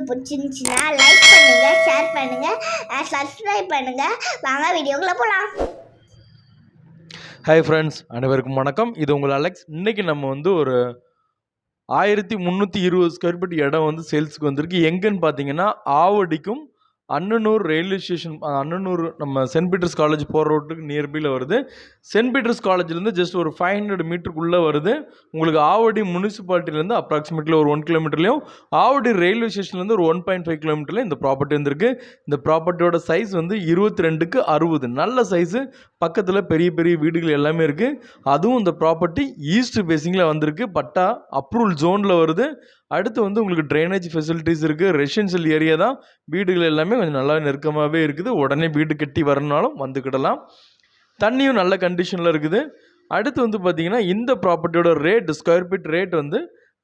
பிடிச்சிருந்துச்சுன்னா லைக் பண்ணுங்க, ஷேர் பண்ணுங்க, சப்ஸ்கிரைப் பண்ணுங்க. வாங்க வீடியோக்குள்ள போலாம். ஹாய் ஃப்ரெண்ட்ஸ், அனைவருக்கும் வணக்கம். இது உங்கள் அலெக்ஸ். இன்னைக்கு நம்ம வந்து ஒரு 1320 ஸ்கொயர் ஃபீட் இடம் வந்து சேல்ஸுக்கு வந்திருக்கு. எங்கன்னு பார்த்தீங்கன்னா ஆவடிக்கும் அன்னனூர் ரயில்வே ஸ்டேஷன், அன்னனூர் நம்ம சென்ட் பீட்டர்ஸ் காலேஜ் போகிற ரோட்டுக்கு நியர்பையில் வருது. சென்ட் பீட்டர்ஸ் காலேஜ்லேருந்து ஜஸ்ட் ஒரு 500 மீட்டருக்குள்ளே வருது. உங்களுக்கு ஆவடி முனிசிபாலிட்டிலேருந்து அப்ராக்சிமேட்லி ஒரு 1 கிலோமீட்டர்லையும், ஆவடி ரயில்வே ஸ்டேஷன்லேருந்து ஒரு 1.5 கிலோமீட்டர்லையும் இந்த ப்ராப்பர்ட்டி வந்திருக்கு. இந்த ப்ராப்பர்ட்டியோட சைஸ் வந்து 22க்கு 60, நல்ல சைஸு. பக்கத்தில் பெரிய பெரிய வீடுகள் எல்லாமே இருக்குது. அதுவும் இந்த ப்ராப்பர்ட்டி ஈஸ்ட் பேசிங்கில் வந்திருக்கு. பட்டா அப்ரூவல் ஜோனில் வருது. அடுத்து வந்து உங்களுக்கு ட்ரைனேஜ் ஃபெசிலிட்டிஸ் இருக்குது. ரெசிடென்ஷியல் ஏரியா தான். வீடுகள் எல்லாமே கொஞ்சம் நல்லா நெருக்கமாகவே இருக்குது. உடனே வீடு கட்டி வரணுனாலும் வந்துக்கிடலாம். தண்ணியும் நல்ல கண்டிஷனில் இருக்குது. அடுத்து வந்து பார்த்திங்கன்னா இந்த ப்ராப்பர்ட்டியோட ரேட், ஸ்கொயர் ஃபீட் ரேட் வந்து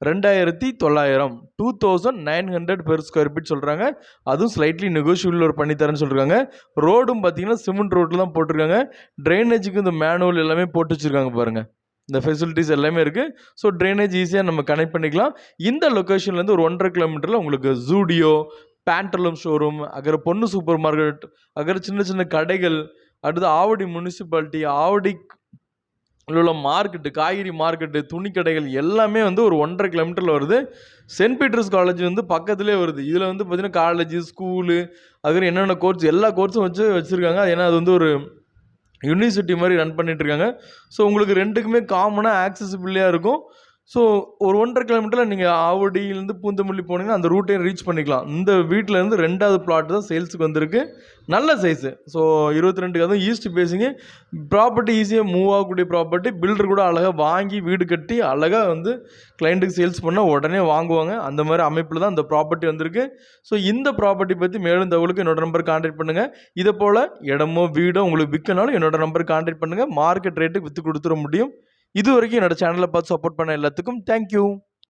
2900, 2900 பெர் ஸ்கொயர் ஃபீட் சொல்கிறாங்க. அதுவும் ஸ்லைட்லி நெகோஷியபிள் ஒரு பண்ணித்தரேன்னு சொல்கிறாங்க. ரோடும் பார்த்தீங்கன்னா சிமெண்ட் ரோட்டில் தான் போட்டிருக்காங்க. ட்ரைனேஜுக்கு இந்த மேனுவல் எல்லாமே போட்டு வச்சுருக்காங்க பாருங்கள். இந்த ஃபெசிலிட்டிஸ் எல்லாமே இருக்குது. ஸோ ட்ரைனேஜ் ஈஸியாக நம்ம கனெக்ட் பண்ணிக்கலாம். இந்த லொக்கேஷன்லேருந்து ஒரு 1.5 கிலோமீட்டரில் உங்களுக்கு ஜூடியோ, பேண்டலூம் ஷோரூம், அகர பொண்ணு சூப்பர் மார்க்கெட், அகர சின்ன சின்ன கடைகள், அடுத்து ஆவடி முனிசிபாலிட்டி, ஆவடி உள்ள மார்க்கெட்டு, காய்கறி மார்க்கெட்டு, துணி கடைகள் எல்லாமே வந்து ஒரு 1.5 கிலோமீட்டரில் வருது. சென்ட் பீட்டர்ஸ் காலேஜ் வந்து பக்கத்துலேயே வருது. இதில் வந்து பார்த்திங்கன்னா காலேஜு, ஸ்கூலு, அதுக்கு என்னென்ன கோர்ஸ், எல்லா கோர்ஸும் வச்சுருக்காங்க. ஏன்னா அது வந்து ஒரு யூனிவர்சிட்டி மாதிரி ரன் பண்ணிகிட்ருக்காங்க. ஸோ உங்களுக்கு ரெண்டுக்குமே காமனாக ஆக்சசிபிளியாக இருக்கும். ஸோ ஒரு 1.5 கிலோமீட்டரில் நீங்கள் ஆவடியிலேருந்து பூந்தமல்லி போனீங்கன்னா அந்த ரூட்டையும் ரீச் பண்ணிக்கலாம். இந்த வீட்டிலேருந்து 2வது பிளாட் தான் சேல்ஸுக்கு வந்திருக்கு. நல்ல சைஸு. ஸோ 22க்கு, அதுவும் ஈஸ்ட் பேசிங்கு. ப்ராப்பர்ட்டி ஈஸியாக மூவ் ஆகக்கூடிய ப்ராப்பர்ட்டி. பில்டர் கூட அழகாக வாங்கி வீடு கட்டி அழகாக வந்து கிளைண்ட்டுக்கு சேல்ஸ் பண்ணால் உடனே வாங்குவாங்க. அந்த மாதிரி அமைப்பில் தான் இந்த ப்ராப்பர்ட்டி வந்திருக்கு. ஸோ இந்த ப்ராப்பர்ட்டி பற்றி மேலும் தகவலுக்கு என்னோட நம்பர் கான்டாக்ட் பண்ணுங்கள். இதை போல் இடமோ வீடோ உங்களுக்கு விற்கனாலும் என்னோட நம்பர் கான்டாக்ட் பண்ணுங்கள். மார்க்கெட் ரேட்டுக்கு விற்று கொடுத்துட முடியும். இது வரைக்கும் என்னோட சேனலை பார்த்து சப்போர்ட் பண்ண எல்லாத்துக்கும் தேங்க்யூ.